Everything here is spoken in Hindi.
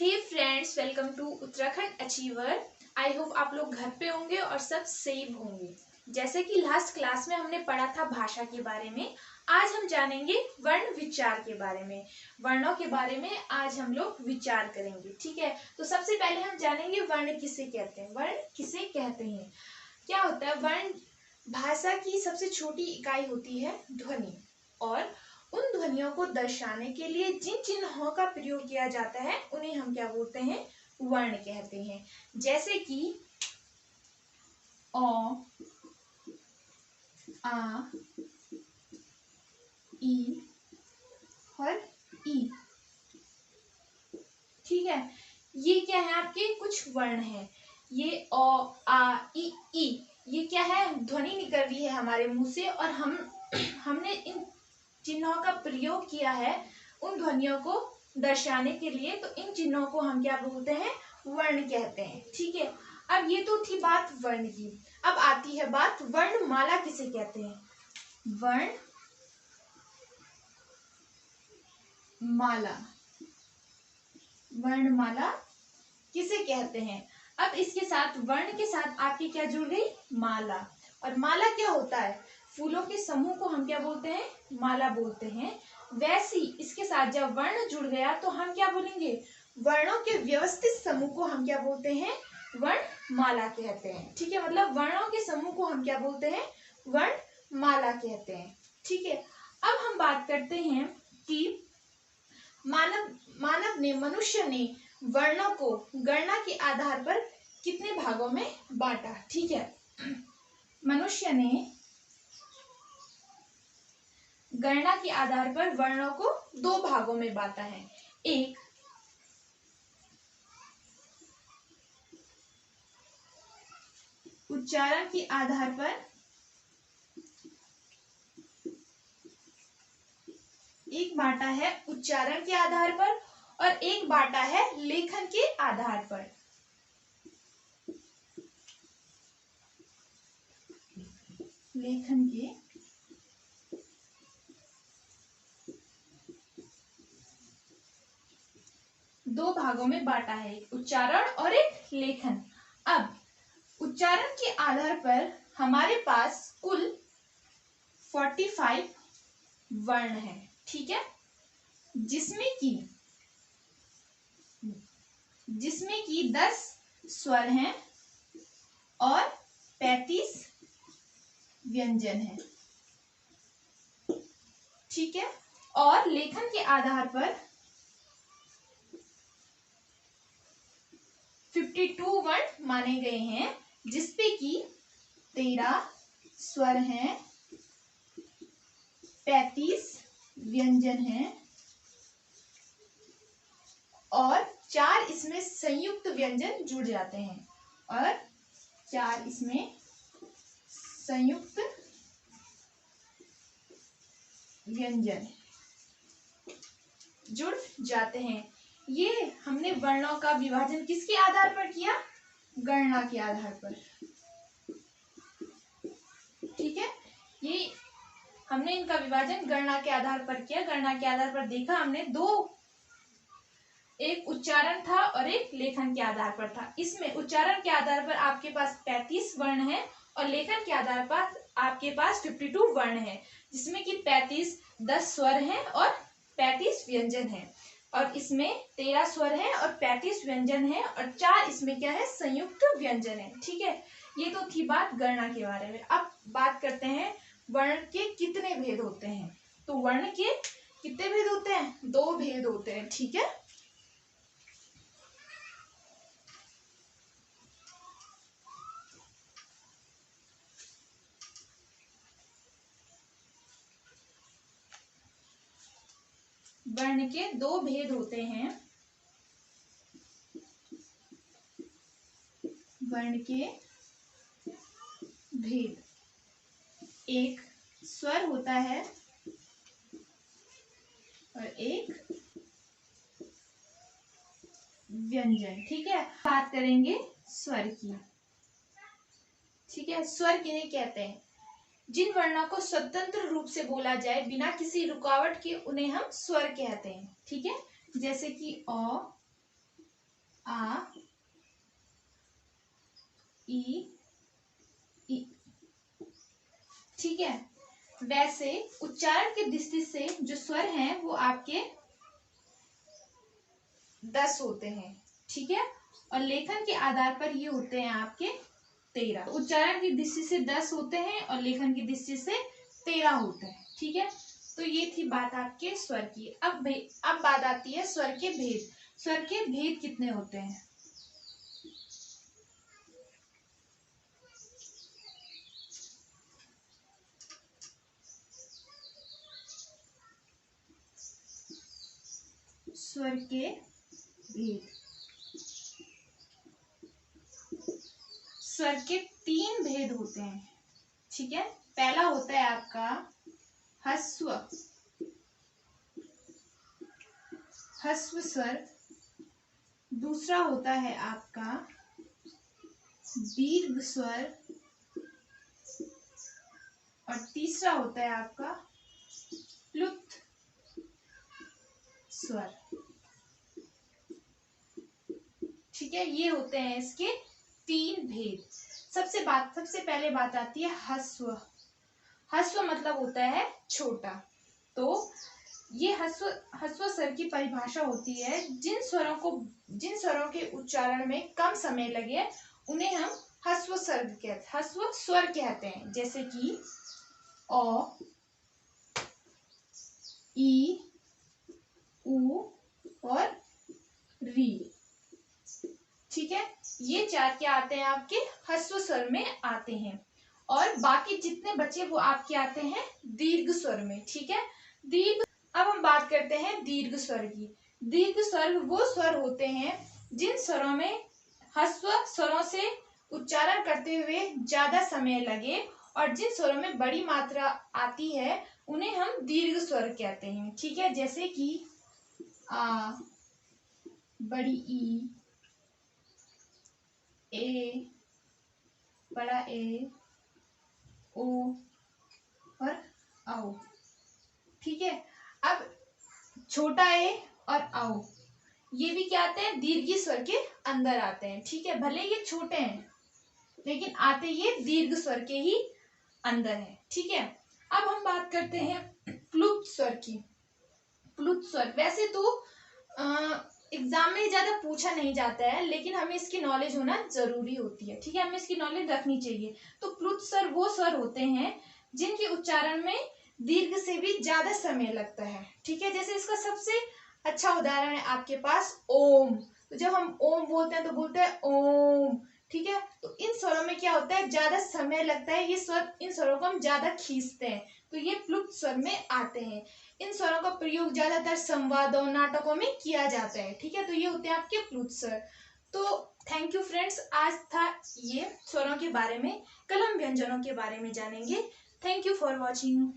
Hey friends, welcome to Uttarakhand achiever. I hope आप लोग घर पे होंगे और सब सेफ होंगे। जैसे कि लास्ट क्लास में हमने पढ़ा था भाषा के बारे में, आज हम जानेंगे वर्ण विचार के बारे में। वर्णों के बारे में आज हम लोग विचार करेंगे, ठीक है। तो सबसे पहले हम जानेंगे वर्ण किसे कहते हैं। वर्ण किसे कहते हैं, क्या होता है वर्ण? भाषा की सबसे छोटी इकाई होती है ध्वनि, और उन ध्वनियों को दर्शाने के लिए जिन चिन्हों का प्रयोग किया जाता है उन्हें हम क्या बोलते हैं? वर्ण कहते हैं। जैसे कि अ, आ, ई और ई, ठीक है। ये क्या है? आपके कुछ वर्ण हैं। ये अ, आ, ई, ये क्या है? ध्वनि निकल रही है हमारे मुंह से, और हमने इन चिन्हों का प्रयोग किया है उन ध्वनियों को दर्शाने के लिए। तो इन चिन्हों को हम क्या बोलते हैं? वर्ण कहते हैं, ठीक है। अब ये तो थी बात वर्ण की। अब आती है बात वर्णमाला किसे कहते हैं। वर्णमाला किसे कहते हैं? अब इसके साथ वर्ण के साथ आपकी क्या जुड़ गई? माला। और माला क्या होता है? फूलों के समूह को हम क्या बोलते हैं? माला बोलते हैं। वैसी इसके साथ जब वर्ण जुड़ गया तो हम क्या बोलेंगे? वर्णों के व्यवस्थित समूह को हम क्या बोलते हैं? वर्णमाला कहते हैं, ठीक है। मतलब वर्णों के समूह को हम क्या बोलते हैं? वर्णमाला कहते हैं, ठीक है। अब हम बात करते हैं कि मनुष्य ने वर्णों को गणना के आधार पर कितने भागों में बांटा, ठीक है। मनुष्य ने गणना के आधार पर वर्णों को दो भागों में बांटा है। एक उच्चारण के आधार पर, एक बांटा है उच्चारण के आधार पर, और एक बांटा है लेखन के आधार पर। लेखन के दो भागों में बांटा है, एक उच्चारण और एक लेखन। अब उच्चारण के आधार पर हमारे पास कुल 45 वर्ण है, ठीक है। जिसमें कि 10 स्वर हैं और 35 व्यंजन है, ठीक है। और लेखन के आधार पर 52 वर्ण माने गए हैं, जिसपे कि 13 स्वर हैं, 35 व्यंजन हैं और 4 इसमें संयुक्त व्यंजन जुड़ जाते हैं, और 4 इसमें संयुक्त व्यंजन जुड़ जाते हैं। ये हमने वर्णों का विभाजन किसके आधार पर किया? गणना के आधार पर, ठीक है। ये हमने इनका विभाजन गणना के आधार पर किया। गणना के आधार पर देखा हमने दो, एक उच्चारण था और एक लेखन के आधार पर था। इसमें उच्चारण के आधार पर आपके पास 35 वर्ण है और लेखन के आधार पर आपके पास 52 वर्ण है, जिसमें कि 35 10 स्वर हैं और 35 व्यंजन है, और इसमें 13 स्वर हैं और 35 व्यंजन है, और 4 इसमें क्या है? संयुक्त व्यंजन है, ठीक है। ये तो थी बात गणना के बारे में। अब बात करते हैं वर्ण के कितने भेद होते हैं। तो वर्ण के कितने भेद होते हैं? 2 भेद होते हैं, ठीक है। वर्ण के 2 भेद होते हैं। वर्ण के भेद, एक स्वर होता है और एक व्यंजन, ठीक है। बात करेंगे स्वर की, ठीक है। स्वर किन्हें कहते हैं? जिन वर्णों को स्वतंत्र रूप से बोला जाए बिना किसी रुकावट के, उन्हें हम स्वर कहते हैं, ठीक है। जैसे कि अ, आ, ई, ठीक है। वैसे उच्चारण की दृष्टि से जो स्वर हैं वो आपके 10 होते हैं, ठीक है, और लेखन के आधार पर ये होते हैं आपके 13। उच्चारण की दृष्टि से 10 होते हैं और लेखन की दृष्टि से 13 होते हैं, ठीक है। तो ये थी बात आपके स्वर की। अब बात आती है स्वर के भेद। स्वर के भेद कितने होते हैं? स्वर के भेद, स्वर के 3 भेद होते हैं, ठीक है। पहला होता है आपका ह्रस्व, ह्रस्व स्वर। दूसरा होता है आपका दीर्घ स्वर और तीसरा होता है आपका प्लुत स्वर, ठीक है। ये होते हैं इसके 3 भेद। सबसे पहले बात आती है ह्रस्व। ह्रस्व मतलब होता है छोटा। तो ये ह्रस्व स्वर की परिभाषा होती है जिन स्वरों के उच्चारण में कम समय लगे उन्हें हम ह्रस्व स्वर कहते हैं। जैसे कि अ, ई, उ और री, ठीक है। ये 4 क्या आते हैं आपके ह्रस्व स्वर में आते हैं, और बाकी जितने बचे वो आपके आते हैं दीर्घ स्वर में, ठीक है। अब हम बात करते हैं दीर्घ स्वर की। दीर्घ स्वर वो स्वर होते हैं जिन स्वरों में ह्रस्व स्वरों से उच्चारण करते हुए ज्यादा समय लगे और जिन स्वरों में बड़ी मात्रा आती है उन्हें हम दीर्घ स्वर कहते हैं, ठीक है। जैसे कि आ, बड़ी ई, ए, बड़ा ए, ओ और औ, ठीक है। अब छोटा ए और औ ये भी क्या आते हैं दीर्घ स्वर के अंदर आते हैं, ठीक है। भले ये छोटे हैं लेकिन आते ये दीर्घ स्वर के ही अंदर है, ठीक है। अब हम बात करते हैं प्लुत स्वर की। प्लुत स्वर वैसे तो एग्जाम में ज्यादा पूछा नहीं जाता है, लेकिन हमें इसकी नॉलेज होना जरूरी होती है, ठीक है। हमें इसकी नॉलेज रखनी चाहिए। तो प्लुत स्वर वो स्वर होते हैं जिनके उच्चारण में दीर्घ से भी ज्यादा समय लगता है, ठीक है। जैसे इसका सबसे अच्छा उदाहरण है आपके पास ओम। तो जब हम ओम बोलते हैं तो बोलते हैं ओम, ठीक है। तो इन स्वरों में क्या होता है ज्यादा समय लगता है, ये स्वर इन स्वरों को हम ज्यादा खींचते हैं, तो ये प्लुत स्वर में आते हैं। इन स्वरों का प्रयोग ज्यादातर संवादों नाटकों में किया जाता है, ठीक है। तो ये होते हैं आपके प्लुत स्वर। तो थैंक यू फ्रेंड्स, आज था ये स्वरों के बारे में। कल हम व्यंजनों के बारे में जानेंगे। Thank you for watching.